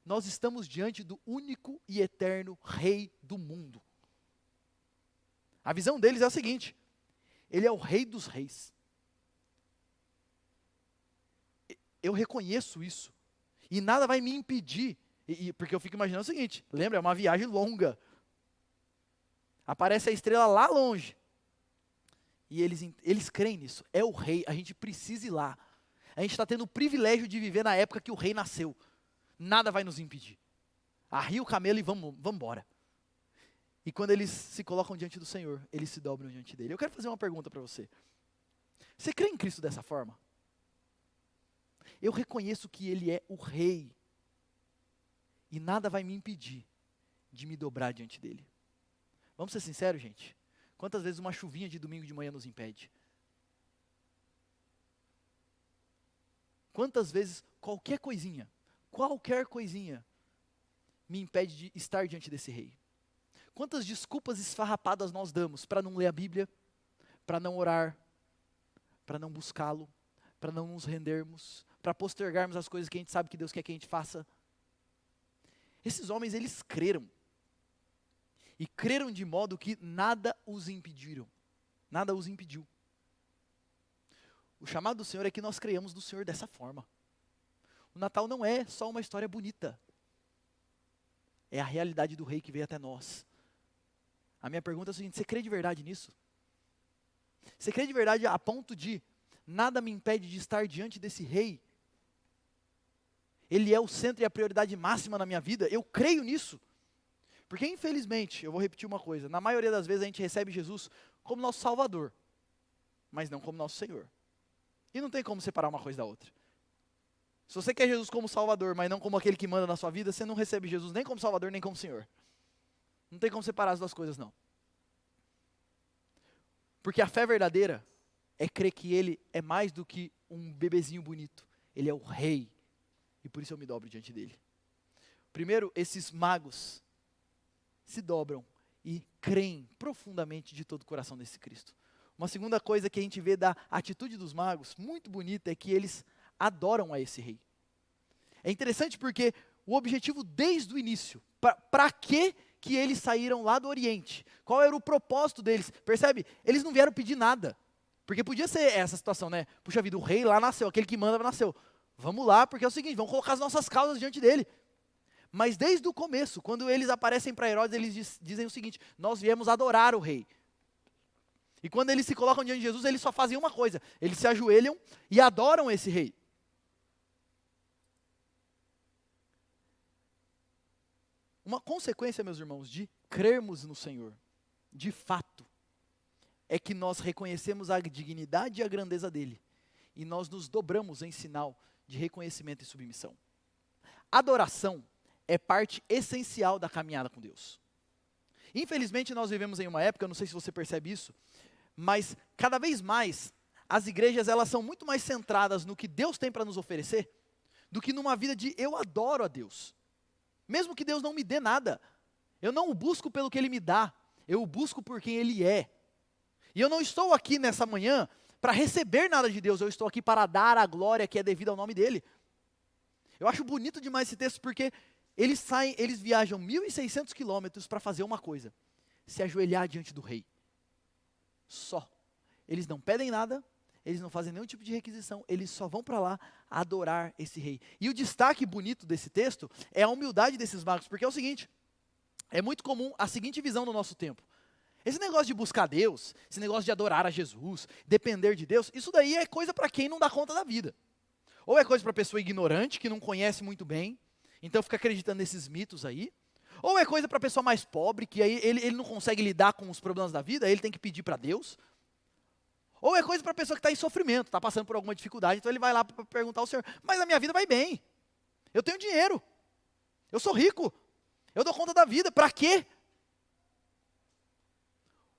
Nós estamos diante do único e eterno Rei do mundo. A visão deles é a seguinte: Ele é o Rei dos reis. Eu reconheço isso. E nada vai me impedir, porque eu fico imaginando o seguinte, lembra, é uma viagem longa. Aparece a estrela lá longe. E eles creem nisso, é o rei, a gente precisa ir lá. A gente está tendo o privilégio de viver na época que o rei nasceu. Nada vai nos impedir. Arria o camelo e vamos embora. E quando eles se colocam diante do Senhor, eles se dobram diante dele. Eu quero fazer uma pergunta para você. Você crê em Cristo dessa forma? Eu reconheço que Ele é o Rei. E nada vai me impedir de me dobrar diante dEle. Vamos ser sinceros, gente? Quantas vezes uma chuvinha de domingo de manhã nos impede? Quantas vezes qualquer coisinha me impede de estar diante desse Rei? Quantas desculpas esfarrapadas nós damos para não ler a Bíblia, para não orar, para não buscá-lo, para não nos rendermos, para postergarmos as coisas que a gente sabe que Deus quer que a gente faça. Esses homens, eles creram. E creram de modo que nada os impediram. Nada os impediu. O chamado do Senhor é que nós creiamos no Senhor dessa forma. O Natal não é só uma história bonita. É a realidade do Rei que veio até nós. A minha pergunta é a seguinte: você crê de verdade nisso? Você crê de verdade a ponto de nada me impede de estar diante desse Rei? Ele é o centro e a prioridade máxima na minha vida? Eu creio nisso. Porque infelizmente, eu vou repetir uma coisa, na maioria das vezes a gente recebe Jesus como nosso Salvador, mas não como nosso Senhor. E não tem como separar uma coisa da outra. Se você quer Jesus como Salvador, mas não como aquele que manda na sua vida, você não recebe Jesus nem como Salvador, nem como Senhor. Não tem como separar as duas coisas, não. Porque a fé verdadeira é crer que Ele é mais do que um bebezinho bonito. Ele é o Rei. E por isso eu me dobro diante dEle. Primeiro, esses magos se dobram e creem profundamente de todo o coração nesse Cristo. Uma segunda coisa que a gente vê da atitude dos magos, muito bonita, é que eles adoram a esse Rei. É interessante porque o objetivo desde o início, para que eles saíram lá do Oriente? Qual era o propósito deles? Percebe? Eles não vieram pedir nada. Porque podia ser essa situação, né? Puxa vida, o rei lá nasceu, aquele que manda nasceu. Vamos lá, porque é o seguinte, vamos colocar as nossas causas diante dele. Mas desde o começo, quando eles aparecem para Herodes, eles dizem o seguinte: nós viemos adorar o rei. E quando eles se colocam diante de Jesus, eles só fazem uma coisa: eles se ajoelham e adoram esse rei. Uma consequência, meus irmãos, de crermos no Senhor, de fato, é que nós reconhecemos a dignidade e a grandeza dele. E nós nos dobramos em sinal de reconhecimento e submissão. Adoração é parte essencial da caminhada com Deus. Infelizmente nós vivemos em uma época, eu não sei se você percebe isso, mas cada vez mais as igrejas elas são muito mais centradas no que Deus tem para nos oferecer, do que numa vida de eu adoro a Deus. Mesmo que Deus não me dê nada, eu não o busco pelo que Ele me dá, eu o busco por quem Ele é. E eu não estou aqui nessa manhã para receber nada de Deus, eu estou aqui para dar a glória que é devida ao nome dEle. Eu acho bonito demais esse texto porque eles viajam 1.600 quilômetros para fazer uma coisa: se ajoelhar diante do rei. Só. Eles não pedem nada, eles não fazem nenhum tipo de requisição, eles só vão para lá adorar esse rei. E o destaque bonito desse texto é a humildade desses magos, porque é o seguinte: é muito comum a seguinte visão no nosso tempo. Esse negócio de buscar Deus, esse negócio de adorar a Jesus, depender de Deus, isso daí é coisa para quem não dá conta da vida. Ou é coisa para pessoa ignorante, que não conhece muito bem, então fica acreditando nesses mitos aí. Ou é coisa para pessoa mais pobre, que aí ele não consegue lidar com os problemas da vida, aí ele tem que pedir para Deus. Ou é coisa para pessoa que está em sofrimento, está passando por alguma dificuldade, então ele vai lá para perguntar ao Senhor: mas a minha vida vai bem, eu tenho dinheiro, eu sou rico, Eu dou conta da vida, para quê?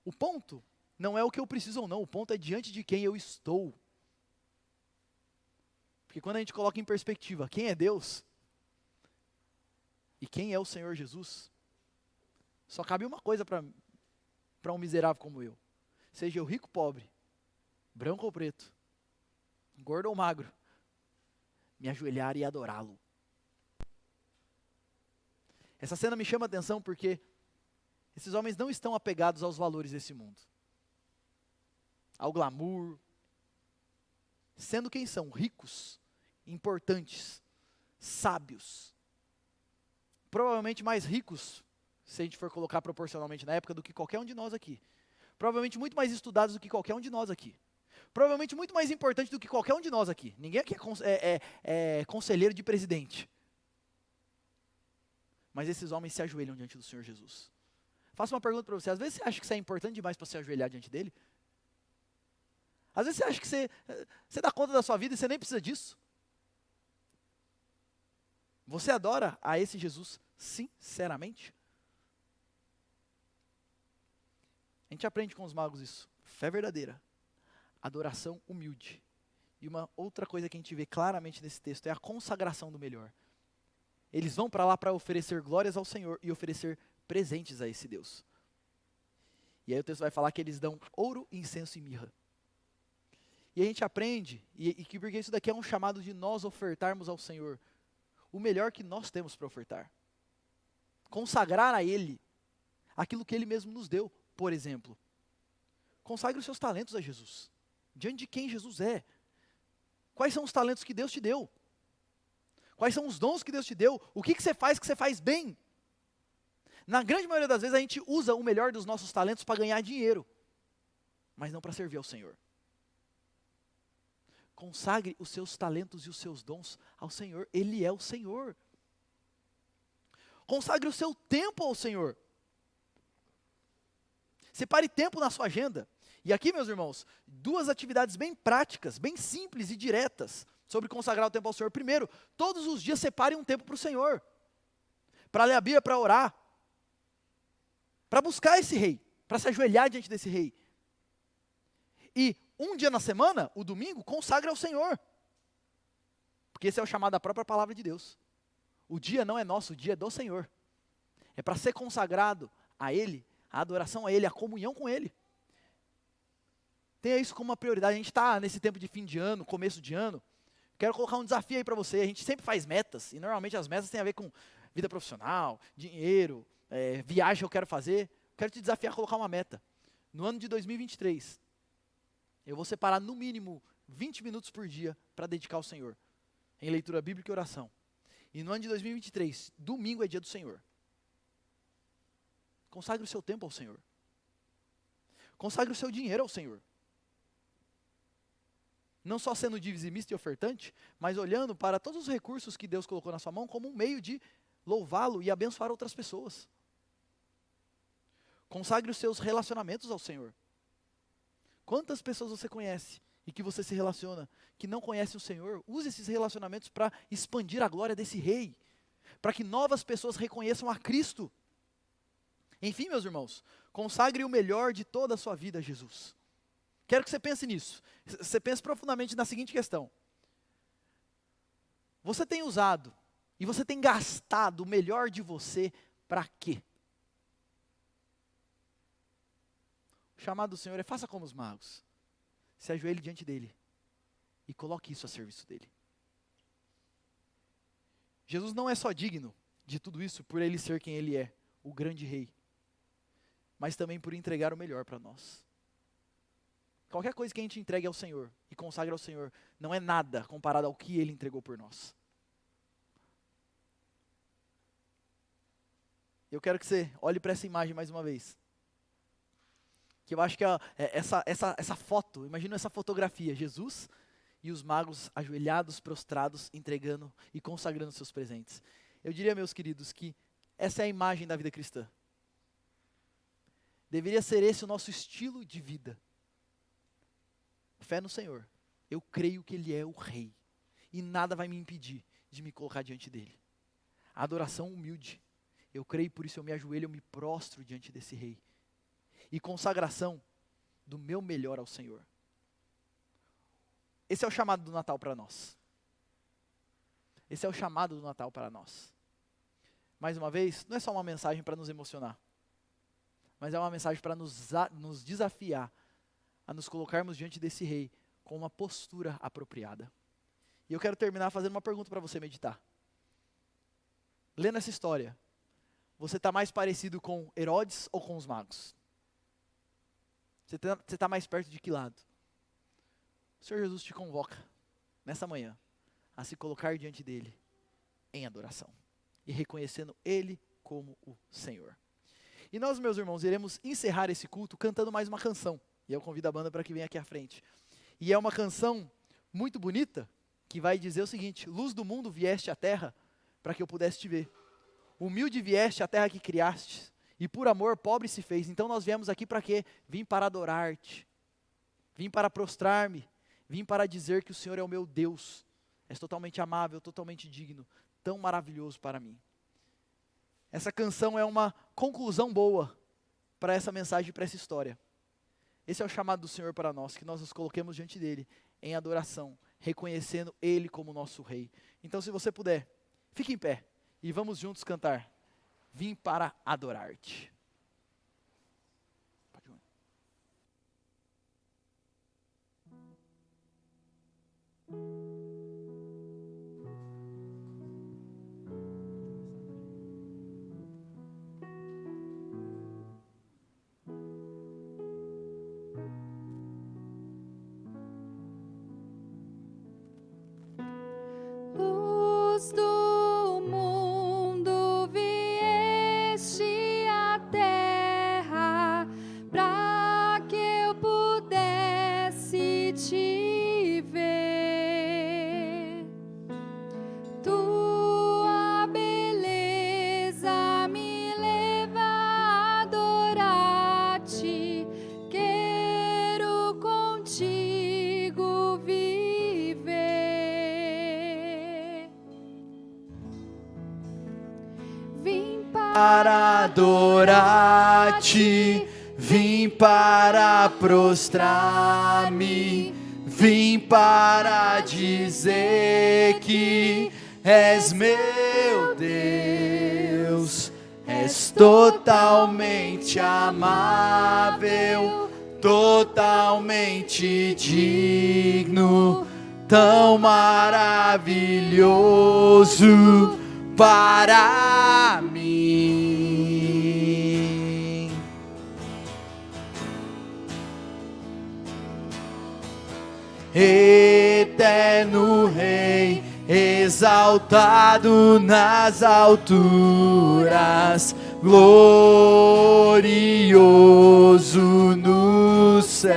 O ponto não é o que eu preciso ou não, o ponto é diante de quem eu estou. Porque quando a gente coloca em perspectiva quem é Deus e quem é o Senhor Jesus, só cabe uma coisa para um miserável como eu. Seja eu rico ou pobre, branco ou preto, gordo ou magro, me ajoelhar e adorá-lo. Essa cena me chama a atenção porque esses homens não estão apegados aos valores desse mundo, ao glamour, sendo quem são, ricos, importantes, sábios, provavelmente mais ricos, se a gente for colocar proporcionalmente na época, do que qualquer um de nós aqui, provavelmente muito mais estudados do que qualquer um de nós aqui, provavelmente muito mais importante do que qualquer um de nós aqui. Ninguém aqui é conselheiro de presidente, mas esses homens se ajoelham diante do Senhor Jesus. Faço uma pergunta para você: às vezes você acha que você é importante demais para se ajoelhar diante dele? Às vezes você acha que você dá conta da sua vida e você nem precisa disso? Você adora a esse Jesus sinceramente? A gente aprende com os magos isso. Fé verdadeira, adoração humilde. E uma outra coisa que a gente vê claramente nesse texto é a consagração do melhor. Eles vão para lá para oferecer glórias ao Senhor e oferecer presentes a esse Deus. E aí o texto vai falar que eles dão ouro, incenso e mirra. E a gente aprende, porque isso daqui é um chamado de nós ofertarmos ao Senhor o melhor que nós temos para ofertar. Consagrar a Ele aquilo que Ele mesmo nos deu. Por exemplo, consagre os seus talentos a Jesus. Diante de quem Jesus é. Quais são os talentos que Deus te deu? Quais são os dons que Deus te deu? O que você faz bem? Na grande maioria das vezes a gente usa o melhor dos nossos talentos para ganhar dinheiro, mas não para servir ao Senhor. Consagre os seus talentos e os seus dons ao Senhor. Ele é o Senhor. Consagre o seu tempo ao Senhor. Separe tempo na sua agenda. E aqui, meus irmãos, duas atividades bem práticas, bem simples e diretas sobre consagrar o tempo ao Senhor. Primeiro, todos os dias separe um tempo para o Senhor. Para ler a Bíblia, para orar. Para buscar esse rei. Para se ajoelhar diante desse rei. E um dia na semana, o domingo, consagra ao Senhor. Porque esse é o chamado da própria palavra de Deus. O dia não é nosso, o dia é do Senhor. É para ser consagrado a Ele, a adoração a Ele, a comunhão com Ele. Tenha isso como uma prioridade. A gente está nesse tempo de fim de ano, começo de ano. Quero colocar um desafio aí para você. A gente sempre faz metas, e normalmente as metas têm a ver com vida profissional, dinheiro, viagem que eu quero fazer. Quero te desafiar a colocar uma meta. No ano de 2023, eu vou separar no mínimo 20 minutos por dia para dedicar ao Senhor, em leitura bíblica e oração. E no ano de 2023, domingo é dia do Senhor. Consagre o seu tempo ao Senhor. Consagre o seu dinheiro ao Senhor. Não só sendo dizimista e ofertante, mas olhando para todos os recursos que Deus colocou na sua mão como um meio de louvá-lo e abençoar outras pessoas. Consagre os seus relacionamentos ao Senhor. Quantas pessoas você conhece e que você se relaciona, que não conhecem o Senhor? Use esses relacionamentos para expandir a glória desse rei, para que novas pessoas reconheçam a Cristo. Enfim, meus irmãos, consagre o melhor de toda a sua vida a Jesus. Quero que você pense nisso. Você pense profundamente na seguinte questão. Você tem usado e você tem gastado o melhor de você para quê? O chamado do Senhor é: faça como os magos. Se ajoelhe diante dele e coloque isso a serviço dele. Jesus não é só digno de tudo isso por ele ser quem ele é, o grande rei, mas também por entregar o melhor para nós. Qualquer coisa que a gente entregue ao Senhor e consagre ao Senhor não é nada comparado ao que Ele entregou por nós. Eu quero que você olhe para essa imagem mais uma vez. Que eu acho que essa foto, imagina essa fotografia, Jesus e os magos ajoelhados, prostrados, entregando e consagrando seus presentes. Eu diria, meus queridos, que essa é a imagem da vida cristã. Deveria ser esse o nosso estilo de vida. Fé no Senhor. Eu creio que Ele é o Rei. E nada vai me impedir de me colocar diante dele. Adoração humilde. Eu creio, por isso eu me ajoelho, eu me prostro diante desse rei. E consagração do meu melhor ao Senhor. Esse é o chamado do Natal para nós. Esse é o chamado do Natal para nós. Mais uma vez, não é só uma mensagem para nos emocionar, mas é uma mensagem para nos desafiar a nos colocarmos diante desse rei com uma postura apropriada. E eu quero terminar fazendo uma pergunta para você meditar. Lendo essa história, você está mais parecido com Herodes ou com os magos? Você está mais perto de que lado? O Senhor Jesus te convoca, nessa manhã, a se colocar diante dele em adoração e reconhecendo ele como o Senhor. E nós, meus irmãos, iremos encerrar esse culto cantando mais uma canção. E eu convido a banda para que venha aqui à frente. E é uma canção muito bonita, que vai dizer o seguinte: luz do mundo vieste à terra, para que eu pudesse te ver. Humilde vieste à terra que criaste, e por amor pobre se fez. Então nós viemos aqui para quê? Vim para adorar-te, vim para prostrar-me, vim para dizer que o Senhor é o meu Deus. És totalmente amável, totalmente digno, tão maravilhoso para mim. Essa canção é uma conclusão boa para essa mensagem, para essa história. Esse é o chamado do Senhor para nós, que nós nos coloquemos diante dele em adoração, reconhecendo ele como nosso rei. Então, se você puder, fique em pé e vamos juntos cantar: vim para adorar-te.
Luz do mundo vieste à terra, para que eu pudesse te ver. Tua beleza me leva a adorar-te, quero contigo viver. Vim
Para adorar-te, vim para prostrar-me, vim para dizer que és meu Deus, és totalmente amável, totalmente digno, tão maravilhoso para mim. Eterno Rei, exaltado nas alturas, glorioso nos céus,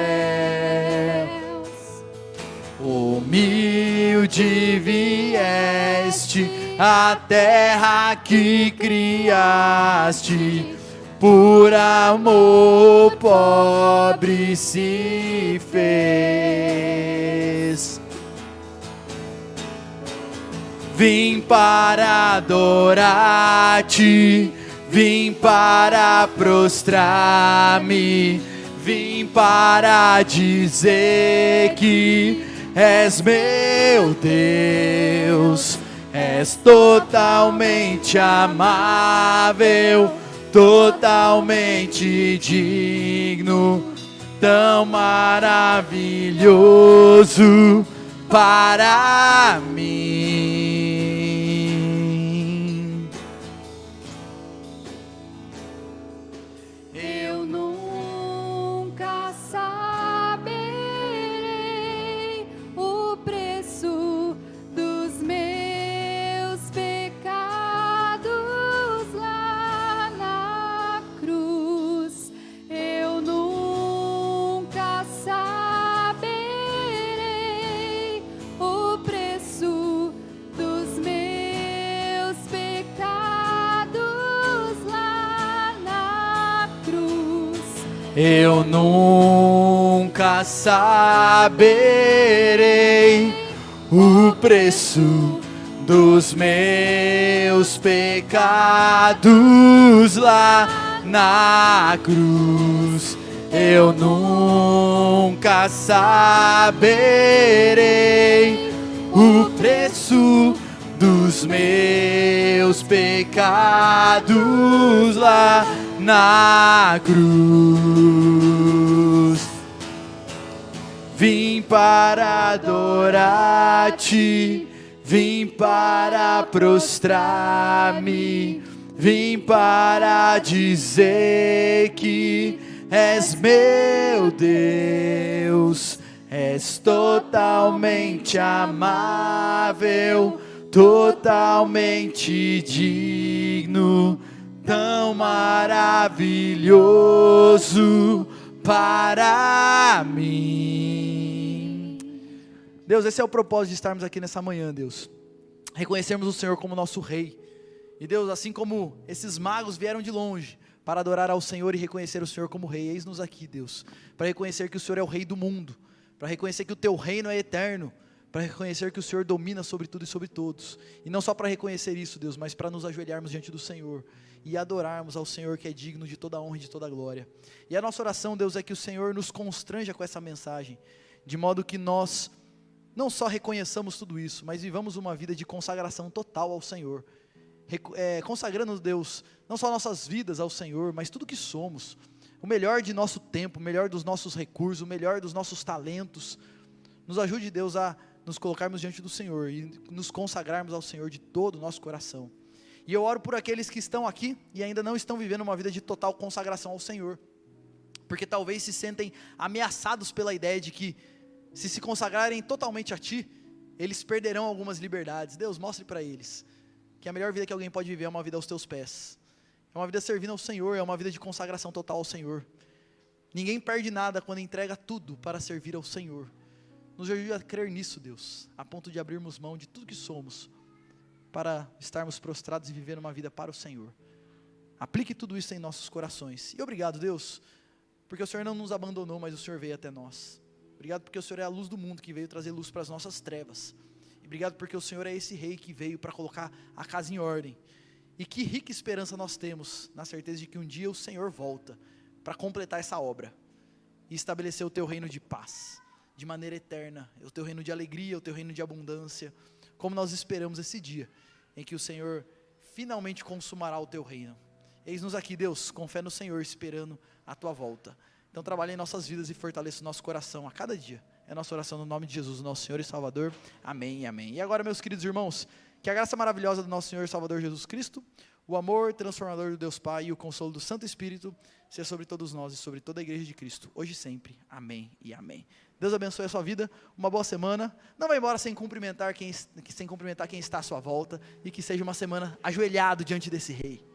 humilde vieste à terra que criaste, por amor pobre se fez. Vim para adorar-te, vim para prostrar-me, vim para dizer que és meu Deus, és totalmente amável, totalmente digno, tão maravilhoso para mim.
Eu nunca saberei o preço dos meus pecados lá na cruz. Eu nunca saberei o preço dos meus pecados lá na cruz.
Eu nunca saberei o preço dos meus pecados lá na cruz. Eu nunca saberei o preço dos meus pecados lá na cruz. Vim para adorar-te, vim para prostrar-me, vim para dizer que és meu Deus, és totalmente amável, totalmente digno, tão maravilhoso para mim. Deus, esse é o propósito de estarmos aqui nessa manhã, Deus. Reconhecermos o Senhor como nosso Rei. E Deus, assim como esses magos vieram de longe para adorar ao Senhor e reconhecer o Senhor como Rei, eis-nos aqui, Deus, para reconhecer que o Senhor é o Rei do mundo, para reconhecer que o Teu reino é eterno, para reconhecer que o Senhor domina sobre tudo e sobre todos. E não só para reconhecer isso, Deus, mas para nos ajoelharmos diante do Senhor e adorarmos ao Senhor, que é digno de toda a honra e de toda a glória. E a nossa oração, Deus, é que o Senhor nos constranja com essa mensagem, de modo que nós não só reconheçamos tudo isso, mas vivamos uma vida de consagração total ao Senhor, consagrando, Deus, não só nossas vidas ao Senhor, mas tudo que somos, o melhor de nosso tempo, o melhor dos nossos recursos, o melhor dos nossos talentos. Nos ajude, Deus, a nos colocarmos diante do Senhor e nos consagrarmos ao Senhor de todo o nosso coração. E eu oro por aqueles que estão aqui e ainda não estão vivendo uma vida de total consagração ao Senhor, porque talvez se sentem ameaçados pela ideia de que, se consagrarem totalmente a Ti, eles perderão algumas liberdades. Deus, mostre para eles que a melhor vida que alguém pode viver é uma vida aos Teus pés, é uma vida servindo ao Senhor, é uma vida de consagração total ao Senhor. Ninguém perde nada quando entrega tudo para servir ao Senhor. Nos ajude a crer nisso, Deus, a ponto de abrirmos mão de tudo que somos, para estarmos prostrados e viver uma vida para o Senhor. Aplique tudo isso em nossos corações. E obrigado, Deus, porque o Senhor não nos abandonou, mas o Senhor veio até nós. Obrigado porque o Senhor é a luz do mundo, que veio trazer luz para as nossas trevas. E obrigado porque o Senhor é esse Rei que veio para colocar a casa em ordem. E que rica esperança nós temos, na certeza de que um dia o Senhor volta para completar essa obra e estabelecer o Teu reino de paz, de maneira eterna, o Teu reino de alegria, o Teu reino de abundância, como nós esperamos esse dia, em que o Senhor finalmente consumará o Teu reino. Eis-nos aqui, Deus, com fé no Senhor, esperando a Tua volta. Então trabalhe em nossas vidas e fortaleça o nosso coração a cada dia. É a nossa oração no nome de Jesus, nosso Senhor e Salvador. Amém e amém. E agora, meus queridos irmãos, que a graça maravilhosa do nosso Senhor e Salvador Jesus Cristo, o amor transformador do Deus Pai e o consolo do Santo Espírito seja sobre todos nós e sobre toda a igreja de Cristo, hoje e sempre. Amém e amém. Deus abençoe a sua vida, uma boa semana. Não vá embora sem cumprimentar quem está à sua volta, e que seja uma semana ajoelhado diante desse Rei.